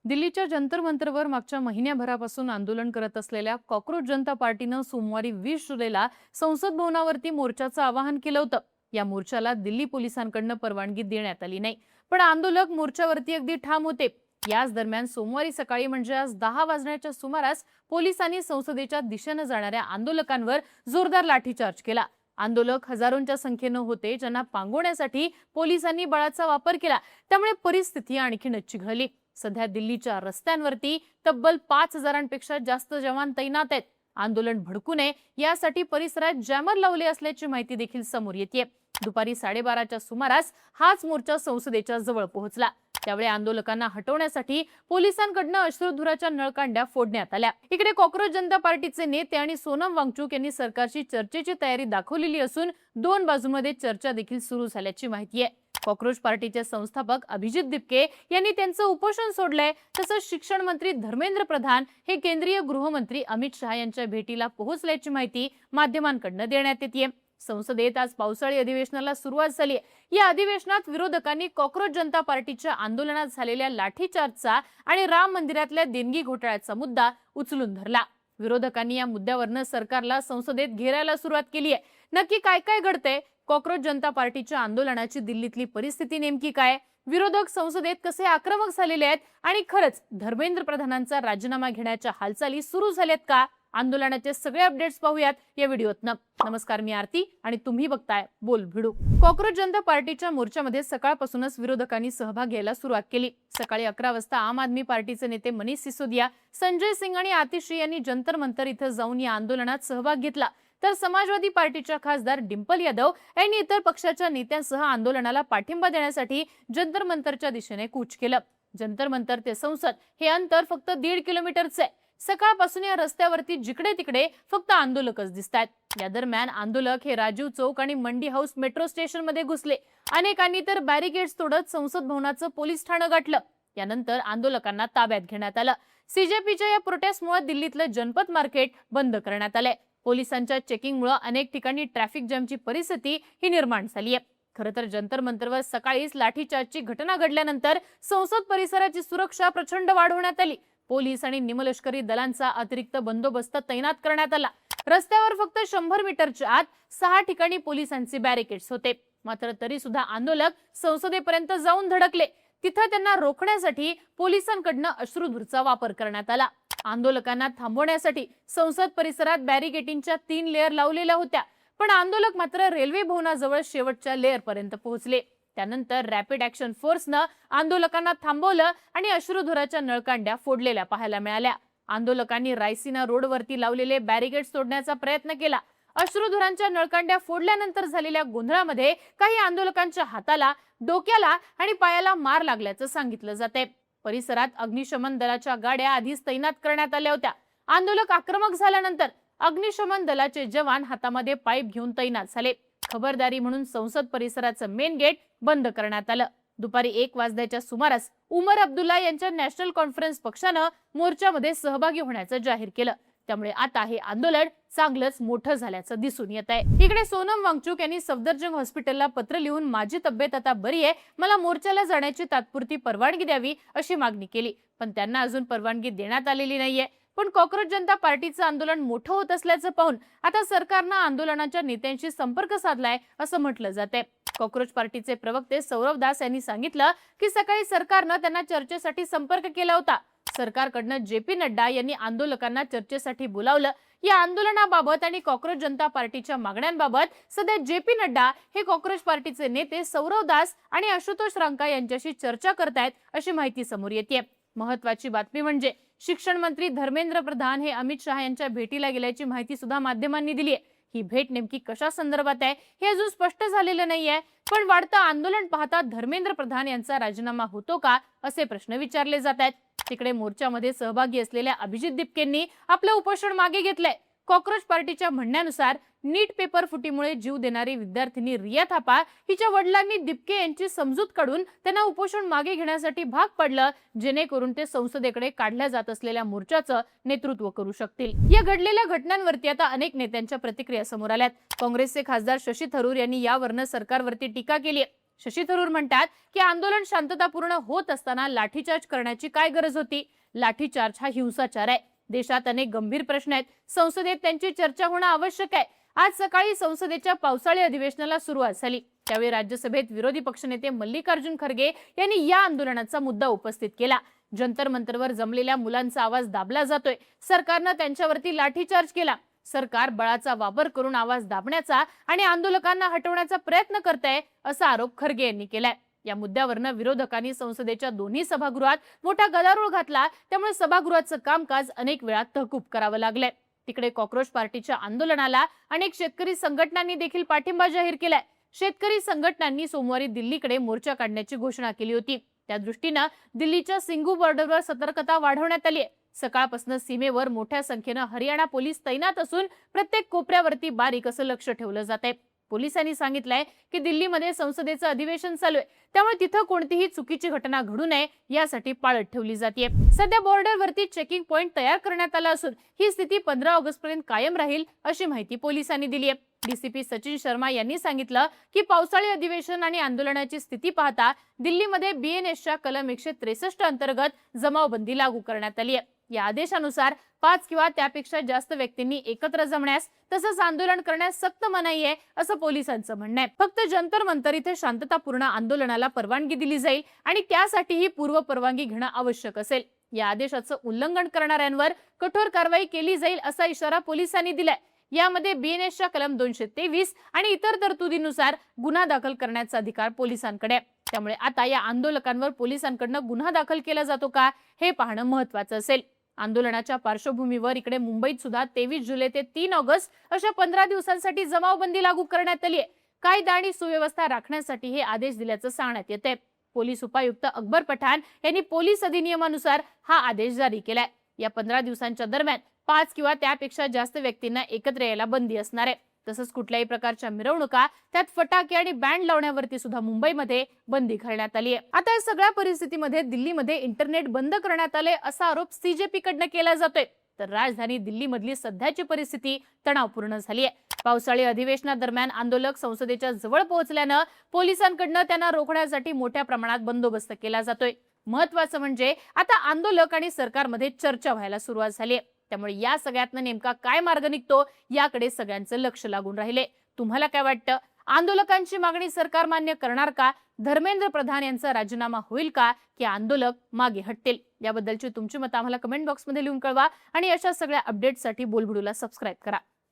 दिल्लीच्या जंतर मंतरवर मागच्या महिन्याभरापासून आंदोलन करत असलेल्या कॉक्रोच जनता पार्टीनं सोमवारी 20 जुलैला संसद भवनावरती मोर्चाचं आवाहन केलं होतं। या मोर्चाला दिल्ली पोलिसांकडून परवानगी देण्यात आली नाही, पण आंदोलक मोर्चावरती अगदी ठाम होते। याच दरम्यान सोमवारी सकाळी म्हणजे आज 10 वाजण्याच्या सुमारास पोलिसांनी संसदेच्या दिशेने जाणाऱ्या आंदोलकांवर जोरदार लाठीचार्ज केला। आंदोलक हजारोंच्या संख्येने होते, ज्यांना पांगवण्यासाठी पोलिसांनी बळाचा वापर केला। त्यामुळे परिस्थिती आणखीनच चिघळली। सध्या दिल्लीच्या रस्त्यांवरती तब्बल 5,000पेक्षा जास्त जवान तैनात आहेत। आंदोलन भडकू नये यासाठी परिसरात जॅमर लावले असल्याची माहिती देखील समोर येते। दुपारी 12:30च्या सुमारास हाच मोर्चा संसदेच्या जवळ पोहोचला। त्यावेळी आंदोलकांना हटवण्यासाठी पोलिसांकडून अश्रुधुराच्या नळकांड्या फोडण्यात आल्या। इकडे कॉक्रोच जनता पार्टीचे नेते आणि सोनम वांगचुक यांनी सरकारची चर्चेची तयारी दाखवलेली असून दोन बाजूंमध्ये चर्चा देखील सुरू झाल्याची माहिती आहे। कॉक्रोच पार्टीचे संस्थापक अभिजित दिपके यांनी त्यांचं उपोषण सोडलंय। तसंच शिक्षण मंत्री धर्मेंद्र प्रधान हे केंद्रीय गृहमंत्री अमित शहा यांच्या भेटीला पोहोचल्याची माहिती माध्यमांकडून देण्यात येते। संसदेत आज पावसाळी अधिवेशनाला सुरुवात झाली। या अधिवेशनात विरोधकांनी कॉक्रोच जनता पार्टीच्या आंदोलनात झालेल्या लाठीचार्जचा आणि राम मंदिरातल्या देणगी घोटाळ्याचा मुद्दा उचलून धरला। विरोधकांनी या मुद्द्यावरनं सरकारला संसदेत घेरायला सुरुवात केली आहे। नक्की काय काय घडतंय? कॉक्रोच जनता पार्टीच्या आंदोलनाची दिल्लीतली परिस्थिती नेमकी काय? विरोधक संसदेत कसे आक्रमक झालेले आहेत आणि खरंच धर्मेंद्र प्रधानांचा राजीनामा घेण्याच्या हालचाली सुरू झाल्यात का? आंदोलनाचे सगळे अपडेट्स पाहूयात या व्हिडिओत। नमस्कार, मी आरती आणि तुम्ही बघताय बोल भिडू। कॉक्रोच जनता पार्टीच्या मोर्चामध्ये सकाळपासूनच विरोधकांनी सहभाग घ्यायला सुरुवात केली। सकाळी 11 वाजता आम आदमी पार्टीचे नेते मनीष सिसोदिया, संजय सिंग आणि आतिशी यांनी जंतर मंतर इथं जाऊन या आंदोलनात सहभाग घेतला। तर समाजवादी पार्टीच्या खासदार डिंपल यादव यांनी इतर पक्षाच्या नेत्यांसह आंदोलनाला पाठिंबा देण्यासाठी जंतर मंतरच्या दिशेने कूच केलं। जंतर मंतर ते संसद हे अंतर फक्त 1.5 किलोमीटरचे आहे। सकाळपासून या रस्त्यावरती जिकडे तिकडे फक्त आंदोलकच दिसतात। या दरम्यान आंदोलक हे राजीव चौक आणि मंडी हाऊस मेट्रो स्टेशन मध्ये घुसले। अनेकांनी तर बॅरिकेड्स तोडत संसद भवनाचं पोलीस ठाणं गाठलं। यानंतर आंदोलकांना ताब्यात घेण्यात आलं। सीजेपीच्या या प्रोटेस्टमुळे दिल्लीतलं जनपथ मार्केट बंद करण्यात आलंय। पोलिसांच्या चेकिंगमुळे अनेक ठिकाणी ट्रॅफिक जॅमची परिस्थिती ही निर्माण झाली आहे। खरं तर जंतर मंतरवर सकाळीच लाठीचार्जची घटना घडल्यानंतर संसद परिसराची सुरक्षा प्रचंड वाढवण्यात आली। पोलीस आणि निमलष्करी दलांचा अतिरिक्त बंदोबस्त तैनात करण्यात आला। रस्त्यावर फक्त 100 मीटरच्या आत 6 ठिकाणी पोलिसांचे बॅरिकेड्स होते। मात्र तरी सुद्धा आंदोलक संसदेपर्यंत जाऊन धडकले। तिथे त्यांना रोखण्यासाठी पोलिसांकडून अश्रुधूरचा वापर करण्यात आला। आंदोलकांना थांबवण्यासाठी संसद परिसरात बॅरिकेडिंगच्या 3 लेअर लावलेल्या होत्या, पण आंदोलक मात्र रेल्वे भवनाजवळ शेवटच्या लेअर पर्यंत पोहोचले। त्यानंतर रॅपिड ऍक्शन फोर्सनं आंदोलकांना थांबवलं आणि अश्रुधुराच्या नळकांड्या फोडलेल्या पाहायला मिळाल्या। आंदोलकांनी रायसीना रोडवरती लावलेले बॅरिकेड्स तोडण्याचा प्रयत्न केला। अश्रुधुरांच्या नळकांड्या फोडल्यानंतर झालेल्या गोंधळामध्ये काही आंदोलकांच्या हाताला, डोक्याला आणि पायाला मार लागल्याचं सांगितलं जातंय। परिसरात अग्निशमन दलाच्या गाड्या आधीच तैनात करण्यात आल्या होत्या। आंदोलक आक्रमक झाल्यानंतर अग्निशमन दलाचे जवान हातामध्ये पाईप घेऊन तैनात झाले। खबरदारी म्हणून संसद परिसराचं मेन गेट बंद करण्यात आलं। दुपारी 1 वाजण्याच्या सुमारास उमर अब्दुल्ला यांच्या नॅशनल कॉन्फरन्स पक्षानं मोर्चामध्ये सहभागी होण्याचं जाहीर केलं। त्यामुळे आता हे आंदोलन चांगलंच मोठं झाल्याचं दिसून येत आहे। इकडे सोनम वांगचुक यांनी सफदरजंग हॉस्पिटलला पत्र लिहून माझी तब्येत आता बरी आहे, मला मोर्चाला जाण्याची तात्पुरती परवानगी द्यावी अशी मागणी केली, पण त्यांना अजून परवानगी देण्यात आलेली नाहीये। पण कॉक्रोच जनता पार्टीचं आंदोलन मोठं होत असल्याचं पाहून आता सरकारनं आंदोलनाच्या नेत्यांशी संपर्क साधलाय असं म्हटलं जातंय। कॉक्रोच पार्टीचे प्रवक्ते सौरव दास यांनी सांगितलं की सकाळी सरकारनं त्यांना चर्चेसाठी संपर्क केला होता। सरकारकडनं जे.पी. नड्डा यांनी आंदोलकांना चर्चेसाठी बोलावलं। या आंदोलनाबाबत आणि कॉक्रोच जनता पार्टीच्या मागण्यांबाबत सध्या जे.पी. नड्डा हे कॉक्रोच पार्टीचे नेते सौरव दास आणि आशुतोष रांका यांच्याशी चर्चा करतायत अशी माहिती समोर येते। महत्त्वाची बातमी म्हणजे शिक्षण मंत्री धर्मेंद्र प्रधान हे अमित शहा यांच्या भेटीला गेल्याची माहिती सुद्धा माध्यमांनी दिली आहे। ही भेट नेमकी कशा संदर्भात आहे हे अजून स्पष्ट झालेलं नाहीये, पण वाढतं आंदोलन पाहता धर्मेंद्र प्रधान यांचा राजीनामा होतो का असे प्रश्न विचारले जात आहेत। तिकडे मोर्चामध्ये सहभागी असलेल्या अभिजित दिपकेंनी आपलं उपोषण मागे घेतलंय। कॉक्रोच पार्टीच्या म्हणण्यानुसार नीट पेपर फुटीमुळे जीव देणारी विद्यार्थिनी रिया थापा हिच्या वडिलांनी दिपके यांची समजूत काढून त्यांना उपोषण मागे घेण्यासाठी भाग पडलं, जेणेकरून ते संसदेकडे काढल्या जात असलेल्या मोर्चाचं नेतृत्व करू शकतील। या घडलेल्या घटनांवरती आता अनेक नेत्यांच्या प्रतिक्रिया समोर आल्यात। काँग्रेसचे खासदार शशी थरूर यांनी यावरनं सरकारवरती टीका केली आहे। शशी थरूर म्हणतात की आंदोलन शांततापूर्ण होत असताना लाठीचार्ज करण्याची काय गरज होती? लाठीचार्ज हा हिंसाचार आहे. देशात अनेक गंभीर प्रश्न आहेत. संसदेत त्यांची चर्चा होणं आवश्यक आहे. आज सकाळी संसदेच्या पावसाळी अधिवेशनाला सुरुवात झाली. त्यावेळी राज्यसभेत विरोधी पक्षनेते मल्लिकार्जुन खरगे यांनी या आंदोलनाचा मुद्दा उपस्थित केला. जंतर मंतरवर जमलेल्या मुलांचा आवाज दाबला जातोय. सरकारनं त्यांच्यावरती लाठीचार्ज केला. सरकार बळाचा वापर करून आवाज दाबण्याचा आणि आंदोलकांना हटवण्याचा प्रयत्न करतंय असा आरोप खरगे यांनी केलाय. या मुद्द्यावरनं विरोधकांनी संसदेच्या दोन्ही सभागृहात मोठा गदारोळ घातला. त्यामुळे सभागृहाचं कामकाज अनेक वेळा तहकूब करावं लागलंय. तिकडे कॉक्रोच पार्टीच्या आंदोलनाला अनेक शेतकरी संघटनांनी देखील पाठिंबा जाहीर केलाय. शेतकरी संघटनांनी सोमवारी दिल्लीकडे मोर्चा काढण्याची घोषणा केली होती. त्या दृष्टीनं दिल्लीच्या सिंघू बॉर्डरवर सतर्कता वाढवण्यात आली आहे. सकाळपासून सीमेवर मोठ्या संख्येनं हरियाणा पोलीस तैनात असून प्रत्येक कोपऱ्यावरती बारीक असं लक्ष ठेवलं जात आहे. पोलिसांनी सांगितलंय की दिल्लीमध्ये संसदेचं अधिवेशन चालू आहे. त्यामुळे तिथं कोणतीही चुकीची घटना घडू नये यासाठी पाळत ठेवली जाते. सध्या बॉर्डरवरती चेकिंग पॉइंट तयार करण्यात आला असून ही स्थिती 15 ऑगस्ट पर्यंत कायम राहील अशी माहिती पोलिसांनी दिली आहे. डीसीपी सचिन शर्मा यांनी सांगितलं की पावसाळी अधिवेशन आणि आंदोलनाची स्थिती पाहता दिल्लीमध्ये बीएनएसच्या कलम 163 अंतर्गत जमावबंदी लागू करण्यात आली आहे. या आदेशानुसार 5 किंवा त्यापेक्षा जास्त व्यक्तींनी एकत्र जमण्यास तसंच आंदोलन करण्यास सक्त मनाई आहे असं पोलिसांचं म्हणणं आहे. फक्त जंतर मंतर इथे शांततापूर्ण आंदोलनाला परवानगी दिली जाईल आणि त्यासाठीही पूर्व परवानगी घेणं आवश्यक असेल. या आदेशाचं उल्लंघन करणाऱ्यांवर कठोर कारवाई केली जाईल असा इशारा पोलिसांनी दिलाय. यामध्ये बीएनएसच्या कलम 223 आणि इतर तरतुदीनुसार गुन्हा दाखल करण्याचा अधिकार पोलिसांकडे आहे. त्यामुळे आता या आंदोलकांवर पोलिसांकडून गुन्हा दाखल केला जातो का हे पाहणं महत्त्वाचं असेल. आंदोलनाच्या पार्श्वभूमीवर इकडे मुंबईत सुद्धा 23 जुलै ते 3 ऑगस्ट अशा 15 दिवसांसाठी जमावबंदी लागू करण्यात आली आहे. कायदा आणि सुव्यवस्था राखण्यासाठी हे आदेश दिल्याचं सांगण्यात येते. पोलीस उपायुक्त अकबर पठाण यांनी पोलीस अधिनियमानुसार हा आदेश जारी केलाय. या 15 दिवसांच्या दरम्यान 5 किंवा त्यापेक्षा जास्त व्यक्तींना एकत्र यायला बंदी असणार आहे. तसंच कुठल्याही प्रकारच्या मिरवणुका त्यात फटाके आणि बँड लावण्यावरती सुद्धा मुंबईमध्ये बंदी घालण्यात आली आहे. आता या सगळ्या परिस्थितीमध्ये दिल्लीमध्ये इंटरनेट बंद करण्यात आले असा आरोप सीजेपी कडनं केला जातोय. तर राजधानी दिल्ली मधली सध्याची परिस्थिती तणावपूर्ण झाली आहे. पावसाळी अधिवेशनादरम्यान आंदोलक संसदेच्या जवळ पोहोचल्यानं पोलिसांकडनं त्यांना रोखण्यासाठी मोठ्या प्रमाणात बंदोबस्त केला जातोय. महत्त्वाचं म्हणजे आता आंदोलक आणि सरकारमध्ये चर्चा व्हायला सुरुवात झाली आहे. त्यामुळे या सगळ्यातनं नेमका काय मार्ग निघतो याकडे सगळ्यांचं लक्ष लागून राहिले. तुम्हाला काय वाटतं? आंदोलकांची मागणी सरकार मान्य करणार का? धर्मेंद्र प्रधान यांचा राजीनामा होईल का की आंदोलक मागे हटतील? याबद्दलची तुमची मतं आम्हाला कमेंट बॉक्समध्ये लिहून कळवा आणि अशा सगळ्या अपडेट्ससाठी बोलबिडूला सबस्क्राईब करा.